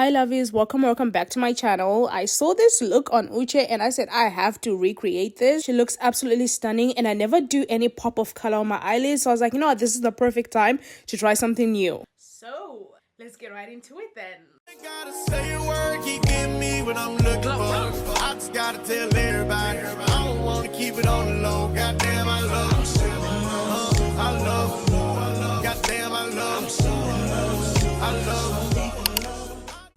Hi lovies, welcome back to my channel. I saw this look on Uche and I said I have to recreate this. She looks absolutely stunning and I never do any pop of color on my eyelids, so I was like, you know what, this is the perfect time to try something new. So let's get right into it then. Gotta say a word, keep getting me what I'm looking for. I just gotta tell everybody, I don't wanna keep it on the low. Goddamn, I love you. I love you. Goddamn, I love you. I love you.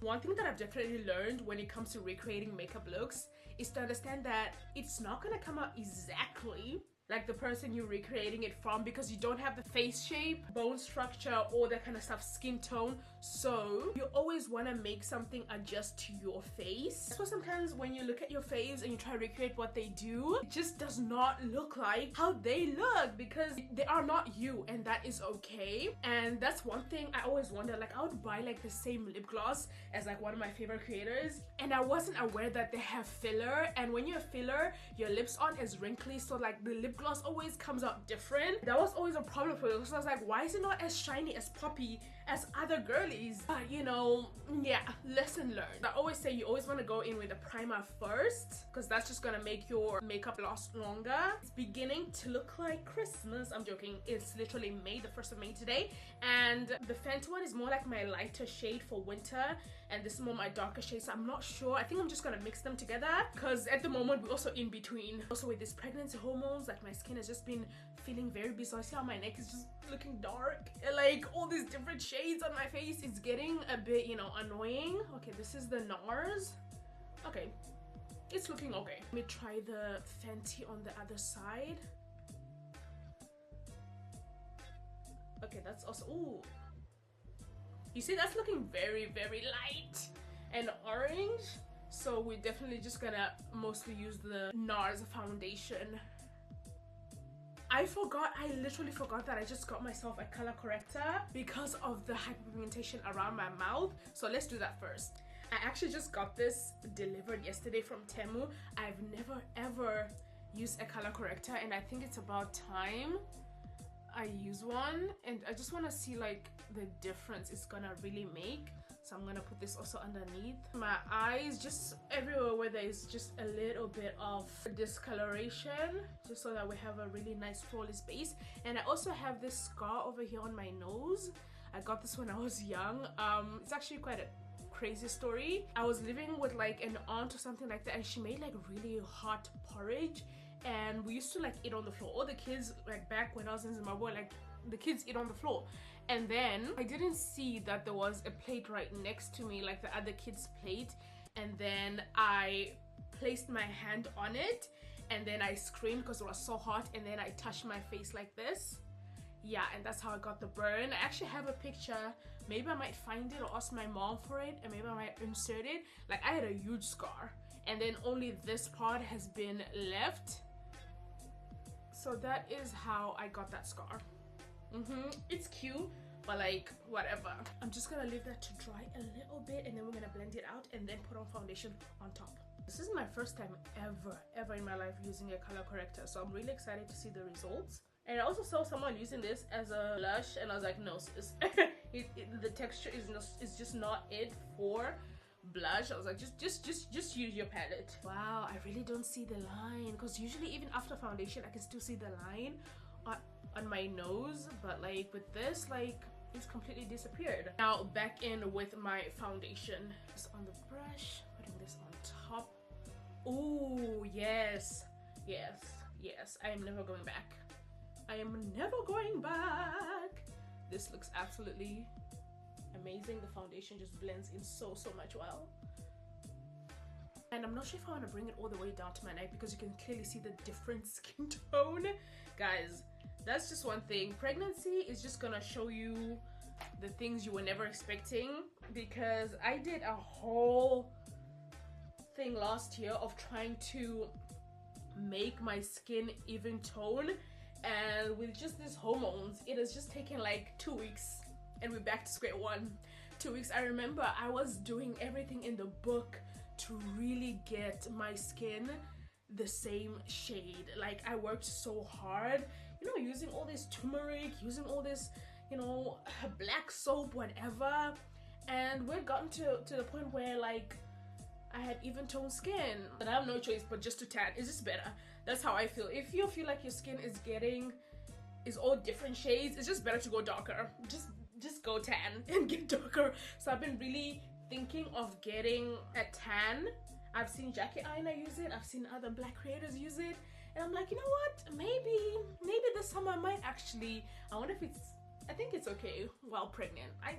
One thing that I've definitely learned when it comes to recreating makeup looks is to understand that it's not gonna come out exactly like the person you're recreating it from, because you don't have the face shape, bone structure, all that kind of stuff, skin tone. So you always want to make something adjust to your face. So sometimes when you look at your face and you try to recreate what they do, it just does not look like how they look, because they are not you, and that is okay. And that's one thing I always wonder, like I would buy like the same lip gloss as like one of my favorite creators and I wasn't aware that they have filler, and when you have filler your lips aren't as wrinkly, so like the lip gloss always comes out different. That was always a problem for me, because I was like, why is it not as shiny, as poppy as other girlies? But you know, yeah, lesson learned. I always say you always want to go in with a primer first, because that's just gonna make your makeup last longer. It's beginning to look like Christmas. I'm joking, it's literally May, the 1st of May today, and the Fenty one is more like my lighter shade for winter and this is more my darker shade, so I'm not sure. I think I'm just gonna mix them together, because at the moment we're also in between. Also with this pregnancy hormones, like my skin has just been feeling very bizarre. See how my neck is just looking dark and like all these different shades on my face. It's getting a bit, you know, annoying. Okay, this is the NARS. Okay, it's looking okay. Let me try the Fenty on the other side. Okay, that's also, ooh, you see, that's looking very light and orange. So we're definitely just gonna mostly use the NARS foundation. I literally forgot that I just got myself a color corrector because of the hyperpigmentation around my mouth. So let's do that first. I actually just got this delivered yesterday from Temu. I've never ever used a color corrector and I think it's about time I use one, and I just want to see like the difference it's gonna really make. So I'm gonna put this also underneath my eyes, just everywhere where there is just a little bit of discoloration, just so that we have a really nice flawless base. And I also have this scar over here on my nose. I got this when I was young. It's actually quite a crazy story. I was living with like an aunt or something like that, and she made like really hot porridge, and we used to like eat on the floor. All the kids, like back when I was in Zimbabwe, like the kids eat on the floor. And then I didn't see that there was a plate right next to me, like the other kids' plate, and then I placed my hand on it and then I screamed because it was so hot, and then I touched my face like this. Yeah, and that's how I got the burn. I actually have a picture. Maybe I might find it or ask my mom for it, and maybe I might insert it. Like I had a huge scar and then only this part has been left. So that is how I got that scar. It's cute, but like whatever. I'm just gonna leave that to dry a little bit, and then we're gonna blend it out and then put on foundation on top. This is my first time ever in my life using a color corrector, so I'm really excited to see the results. And I also saw someone using this as a blush, and I was like, no sis, the texture is just not it for blush. I was like, just use your palette. Wow, I really don't see the line, because usually even after foundation I can still see the line on my nose, but like with this, like it's completely disappeared. Now back in with my foundation. Just on the brush, putting this on top. Oh yes, I am never going back. I am never going back. This looks absolutely amazing. The foundation just blends in so much well. And I'm not sure if I want to bring it all the way down to my neck, because you can clearly see the different skin tone. Guys, that's just one thing. Pregnancy is just gonna show you the things you were never expecting, because I did a whole thing last year of trying to make my skin even tone, and with just these hormones it has just taken like 2 weeks and we're back to square one. 2 weeks. I remember I was doing everything in the book to really get my skin the same shade. Like I worked so hard, you know, using all this turmeric, using all this, you know, black soap, whatever, and we've gotten to the point where like I had even tone skin, but I have no choice but just to tan. It's just better. That's how I feel. If you feel like your skin is all different shades, it's just better to go darker. Just go tan and get darker. So I've been really thinking of getting a tan. I've seen Jackie Eyeliner use it. I've seen other black creators use it, and I'm like, you know what? Maybe this summer I might actually. I wonder if I think it's okay while pregnant. I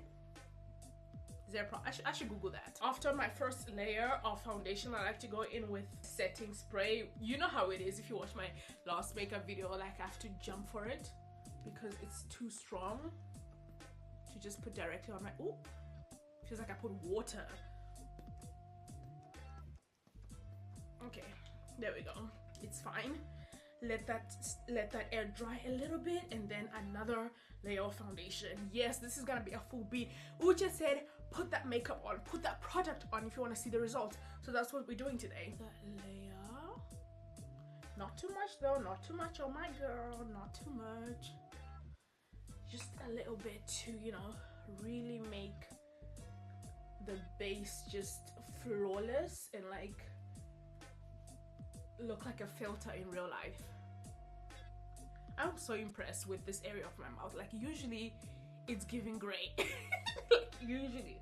should Google that. After my first layer of foundation, I like to go in with setting spray. You know how it is if you watch my last makeup video, like I have to jump for it because it's too strong to just put directly on my, oh, feels like I put water. Okay, there we go. It's fine. Let that air dry a little bit, and then another layer of foundation. Yes, this is gonna be a full beat. Uche said put that makeup on, put that product on if you want to see the results. So that's what we're doing today. That layer, not too much though, not too much. Oh my girl, not too much. Just a little bit to, you know, really make the base just flawless and like look like a filter in real life. I'm so impressed with this area of my mouth. Like usually it's giving gray. Like usually,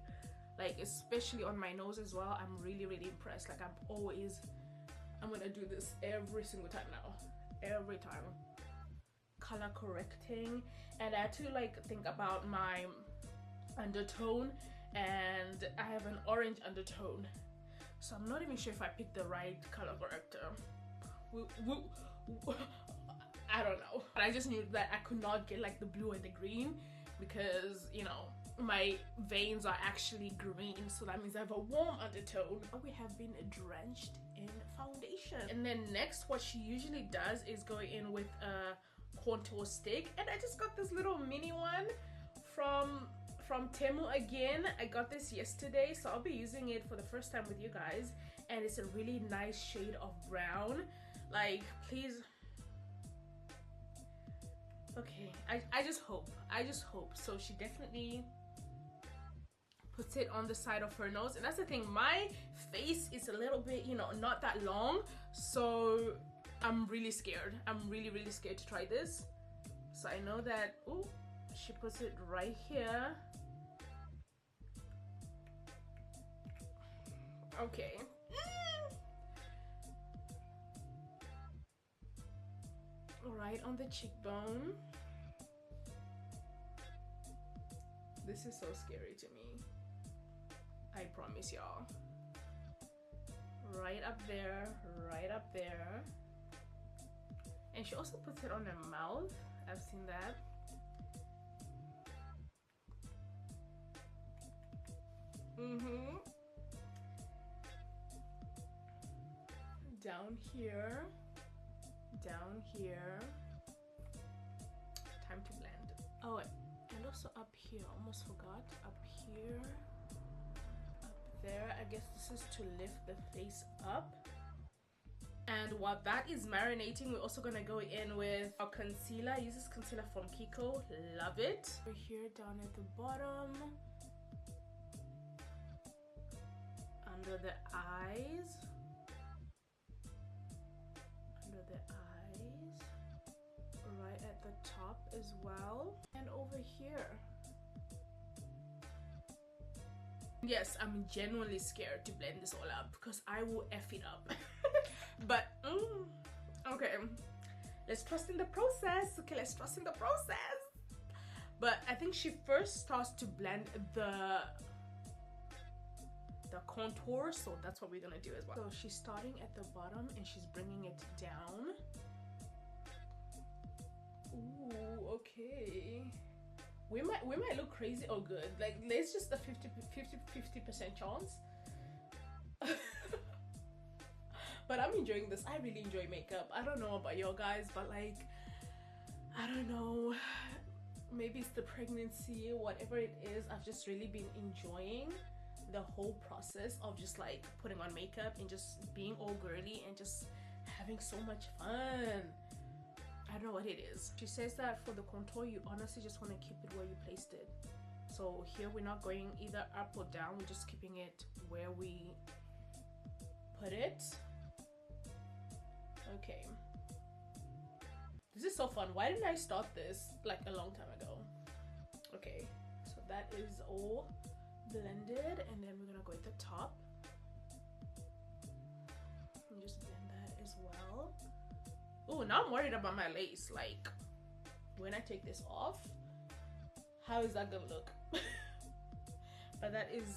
like especially on my nose as well, I'm really impressed. Like I'm gonna do this every single time now, every time. Color correcting, and I had to like think about my undertone, and I have an orange undertone, so I'm not even sure if I picked the right color corrector. I don't know, but I just knew that I could not get like the blue and the green because, you know, my veins are actually green, so that means I have a warm undertone. We have been drenched in foundation, and then next what she usually does is go in with a contour stick, and I just got this little mini one from Temu again. I got this yesterday, so I'll be using it for the first time with you guys, and it's a really nice shade of brown. Like, please. Okay, I just hope so. She definitely puts it on the side of her nose, and that's the thing, my face is a little bit, you know, not that long, so I'm really scared. I'm really scared to try this. So I know that, oh, she puts it right here. Okay. Right on the cheekbone. This is so scary to me, I promise y'all. Right up there, right up there. And she also puts it on her mouth. I've seen that. Down here. Down here. Time to blend. Oh, and also up here. Almost forgot. Up here. Up there. I guess this is to lift the face up. And while that is marinating, we're also gonna go in with our concealer. I use this concealer from Kiko. Love it. We're here down at the bottom. Under the eyes. Under the eyes. Right at the top as well. And over here. Yes, I'm genuinely scared to blend this all up because I will F it up. But okay, let's trust in the process. Okay, let's trust in the process. But I think she first starts to blend the contour, so that's what we're gonna do as well. So she's starting at the bottom and she's bringing it down. Ooh, okay. We might look crazy or good. Like, there's just a 50% chance. But I'm enjoying this. I really enjoy makeup. I don't know about you guys, but like, I don't know, maybe it's the pregnancy, whatever it is. I've just really been enjoying the whole process of just like putting on makeup and just being all girly and just having so much fun. I don't know what it is. She says that for the contour, you honestly just want to keep it where you placed it. So here we're not going either up or down, we're just keeping it where we put it. Okay, this is so fun. Why didn't I start this like a long time ago? Okay, so that is all blended, and then we're gonna go at the top and just blend that as well. Oh, now I'm worried about my lace. Like, when I take this off, how is that gonna look? But that is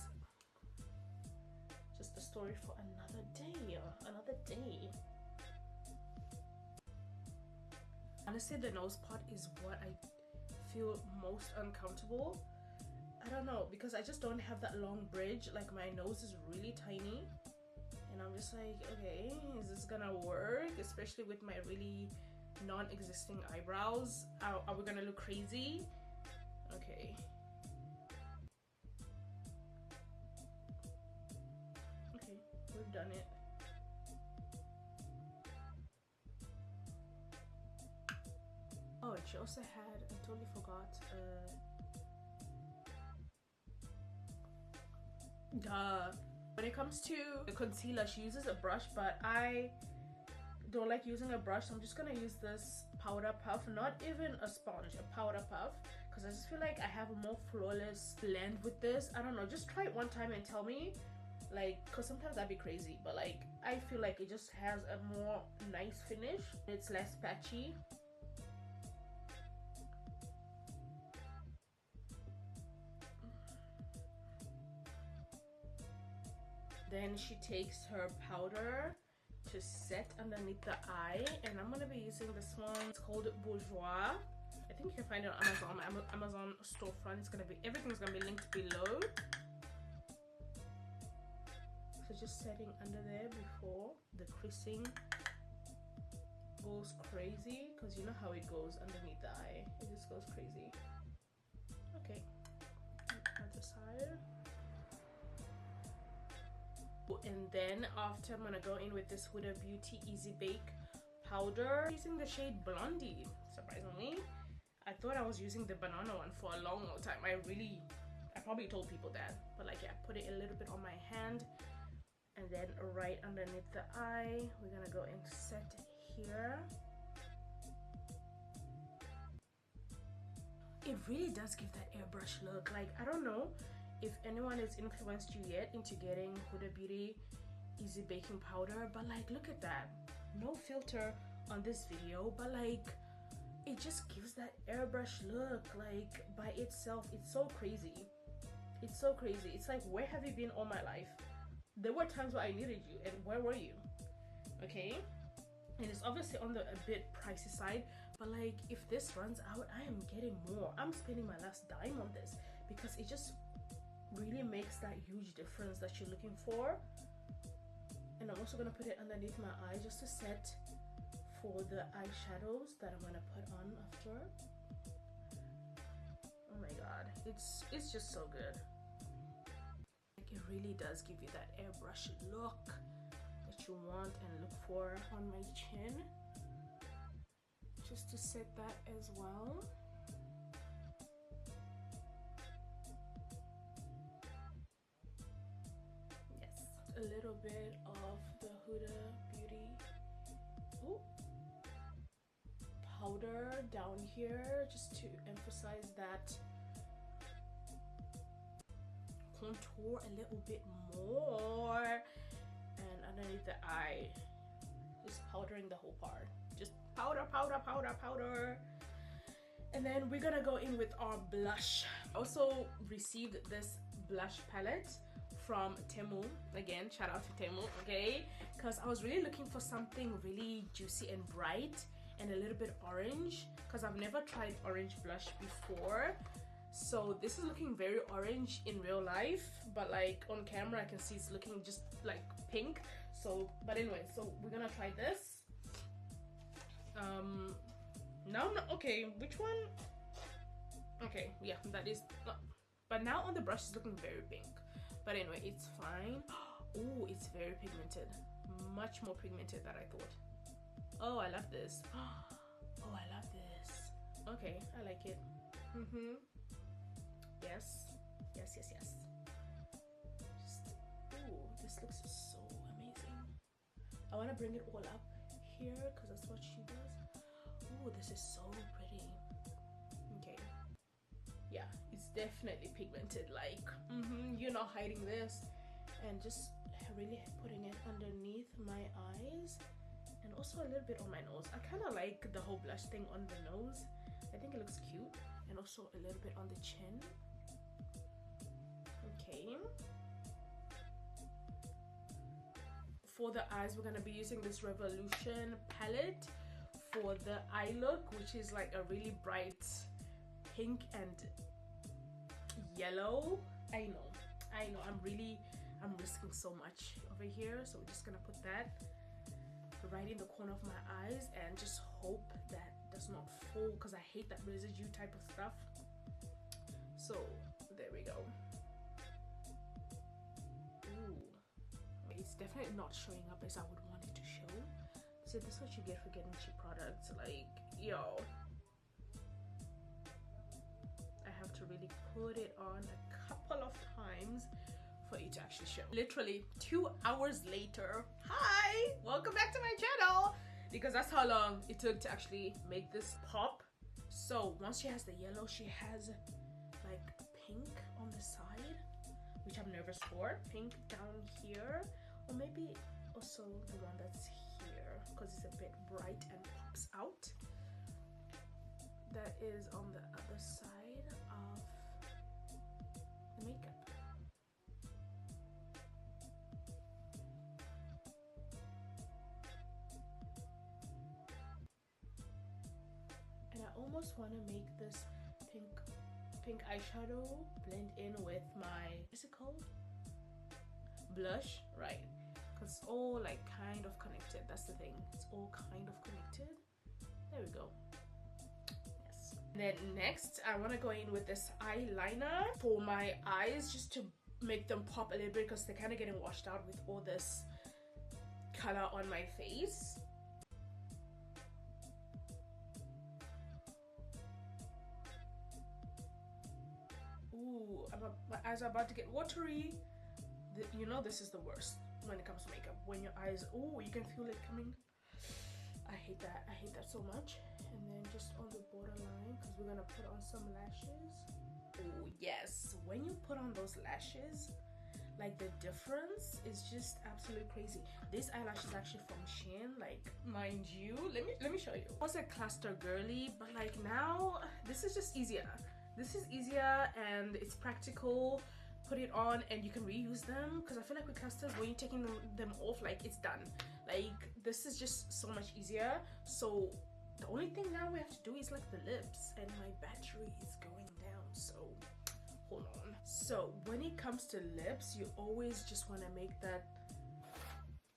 just a story for another day. Honestly, the nose part is what I feel most uncomfortable. I don't know, because I just don't have that long bridge. Like, my nose is really tiny, and I'm just like, okay, is this gonna work? Especially with my really non-existing eyebrows. Are we gonna look crazy? Okay. Okay, we've done it. Oh, and she also had, I totally forgot, when it comes to the concealer, she uses a brush, but I don't like using a brush, so I'm just gonna use this powder puff, not even a sponge, a powder puff, because I just feel like I have a more flawless blend with this. I don't know, just try it one time and tell me, like, because sometimes I'd be crazy, but like, I feel like it just has a more nice finish. It's less patchy. Then she takes her powder to set underneath the eye, and I'm gonna be using this one. It's called Bourgeois. I think you can find it on Amazon, my Amazon storefront. It's gonna be, everything's gonna be linked below. So just setting under there before the creasing goes crazy, because you know how it goes underneath the eye. It just goes crazy. Okay, other side. And then after, I'm gonna go in with this Huda Beauty Easy Bake powder using the shade Blondie. Surprisingly, I thought I was using the banana one for a long time. I probably told people that, but like, yeah, put it a little bit on my hand, and then right underneath the eye, we're gonna go and set here. It really does give that airbrush look. Like, I don't know if anyone has influenced you yet into getting Huda Beauty Easy Baking Powder, but like, look at that. No filter on this video, but like, it just gives that airbrush look. Like, by itself, it's so crazy. It's so crazy. It's like, where have you been all my life? There were times where I needed you, and where were you? Okay, and it's obviously on the a bit pricey side, but like, if this runs out, I am getting more. I'm spending my last dime on this, because it just really makes that huge difference that you're looking for. And I'm also gonna put it underneath my eye just to set for the eyeshadows that I'm gonna put on after. Oh my god, it's just so good. Like, it really does give you that airbrush look that you want and look for on my chin. Just to set that as well. A little bit of the Huda Beauty powder down here, just to emphasize that contour a little bit more, and underneath the eye, just powdering the whole part. Just powder, powder, powder, powder. And then we're gonna go in with our blush. I also received this blush palette from Temu. Again, shout out to Temu, okay? Because I was really looking for something really juicy and bright and a little bit orange, because I've never tried orange blush before. So this is looking very orange in real life, but like on camera I can see it's looking just like pink. So, but anyway, so we're gonna try this. Now, okay, which one? Okay, yeah, that is, but now on the brush it's looking very pink. But anyway, it's fine. Oh, it's very pigmented. Much more pigmented than I thought. Oh, I love this. Oh, I love this. Okay, I like it. Yes, yes, yes, yes. Just, ooh, this looks so amazing. I want to bring it all up here because that's what she does. Ooh, this is so pretty. Okay, yeah, it's definitely pigmented, like you're not hiding this. And just really putting it underneath my eyes and also a little bit on my nose. I kind of like the whole blush thing on the nose. I think it looks cute. And also a little bit on the chin. Okay, for the eyes we're going to be using this Revolution palette for the eye look, which is like a really bright pink and yellow. I know I'm risking so much over here, so we're just gonna put that right in the corner of my eyes and just hope that does not fall, because I hate that residue type of stuff. So there we go. Ooh, it's definitely not showing up as I would want it to show. So this is what you get for getting cheap products. Like, yo, I have to really put it on a couple of times for it to actually show. Literally 2 hours later. Hi, welcome back to my channel, because that's how long it took to actually make this pop. So once she has the yellow, she has like pink on the side, which I'm nervous for. Pink down here, or maybe also the one that's here, because it's a bit bright and pops out. That is on the other side of the makeup. And I almost want to make this pink eyeshadow blend in with my, what's it called? Blush, right? Because it's all like kind of connected. That's the thing. It's all kind of connected. There we go. Yes. And then next, I want to go in with this eyeliner for my eyes, just to make them pop a little bit, because they're kind of getting washed out with all this color on my face. Ooh, my eyes are about to get watery. You know, this is the worst when it comes to makeup. When your eyes, oh, you can feel it coming. I hate that. I hate that so much. And then just on the borderline, because we're gonna put on some lashes. Oh yes, when you put on those lashes, like the difference is just absolutely crazy. This eyelash is actually from Shein, like, mind you. Let me show you. I was a cluster girly, but like now this is just easier. This is easier and it's practical. Put it on and you can reuse them, because I feel like with clusters, when you're taking them off, like, it's done. Like, this is just so much easier. So the only thing now we have to do is like the lips, and my battery is going down, so hold on. So when it comes to lips, you always just want to make that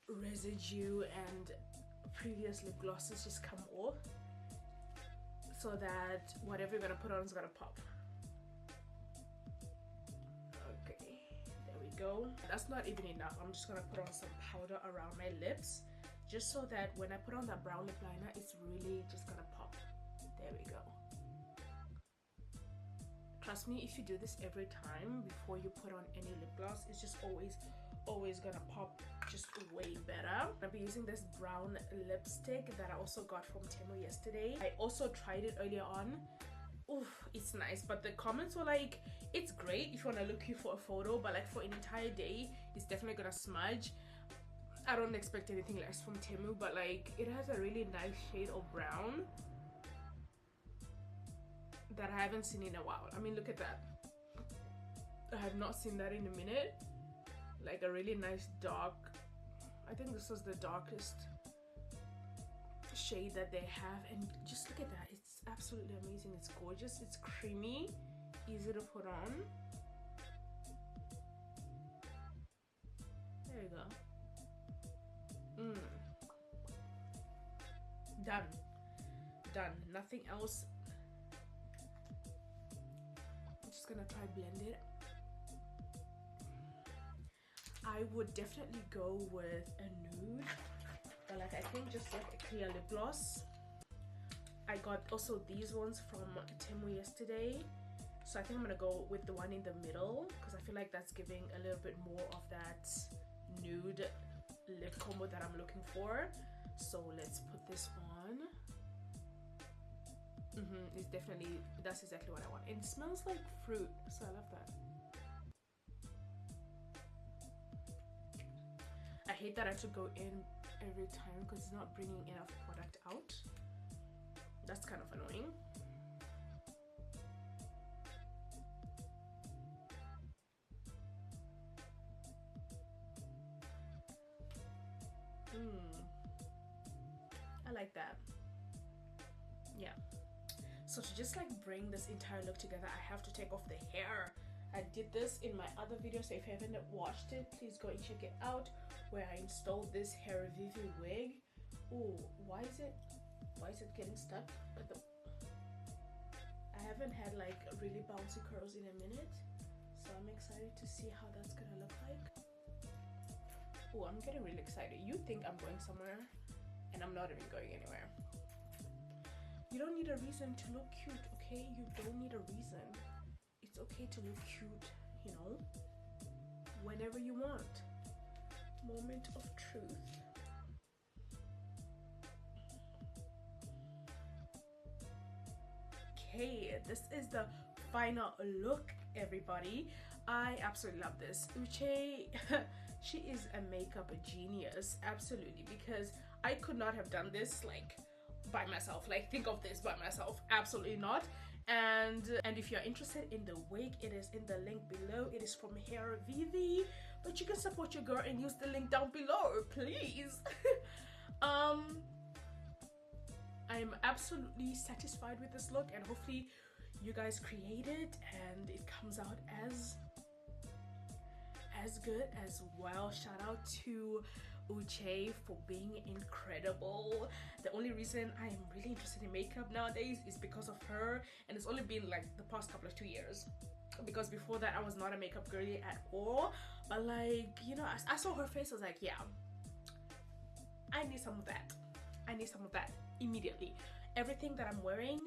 residue and previous lip glosses just come off, so that whatever you're gonna put on is gonna pop. Okay, there we go. That's not even enough. I'm just gonna put on some powder around my lips, just so that when I put on that brown lip liner, it's really just gonna pop. There we go. Trust me, if you do this every time before you put on any lip gloss, it's just always gonna pop just way better. I'll be using this brown lipstick that I also got from Temu yesterday. I also tried it earlier on. Oof, it's nice, but the comments were like, it's great if you want to look cute for a photo, but like for an entire day, it's definitely gonna smudge. I don't expect anything less from Temu, but like, it has a really nice shade of brown that I haven't seen in a while. I mean, look at that. I have not seen that in a minute. Like a really nice dark, I think this was the darkest shade that they have, and just look at that. It's absolutely amazing. It's gorgeous. It's creamy, easy to put on. There you go. Done. Nothing else. I'm just gonna try blend it. I would definitely go with a nude, but like, I think just like a clear lip gloss. I got also these ones from Temu yesterday, So I think I'm gonna go with the one in the middle because I feel like that's giving a little bit more of that nude lip combo that I'm looking for. So let's put this on. It's definitely, that's exactly what I want. It smells like fruit, so I love that. I hate that I have to go in every time because it's not bringing enough product out. That's kind of annoying. I like that. Yeah. So to just like bring this entire look together, I have to take off the hair. I did this in my other video, so if you haven't watched it, please go and check it out, where I installed this Hair Vivi wig. Oh, why is it getting stuck at the... I haven't had like really bouncy curls in a minute, so I'm excited to see how that's gonna look like. Oh, I'm getting really excited. You think I'm going somewhere and I'm not even going anywhere. You don't need a reason to look cute, okay? You don't need a reason. It's okay to look cute, you know, whenever you want. Moment of truth. Okay, this is the final look, everybody. I absolutely love this. Uche, she is a makeup genius, absolutely, because I could not have done this like by myself, like think of this by myself, absolutely not. And if you're interested in the wig, it is in the link below. It is from Hair Vivi, but you can support your girl and use the link down below, please. I'm absolutely satisfied with this look, and hopefully you guys create it and it comes out as good as well. Shout out to Uche for being incredible. The only reason I am really interested in makeup nowadays is because of her, and it's only been like the past couple of 2 years, because before that I was not a makeup girly at all. But like, you know, I saw her face, I was like, yeah, I need some of that. I need some of that immediately. Everything that I'm wearing,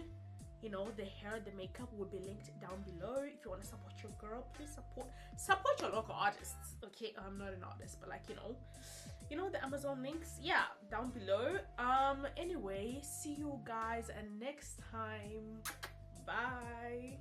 you know, the hair, the makeup will be linked down below. If you want to support your girl, please support your local artists. Okay, I'm not an artist, but like, you know the Amazon links, yeah, down below. Anyway, see you guys next time. Bye.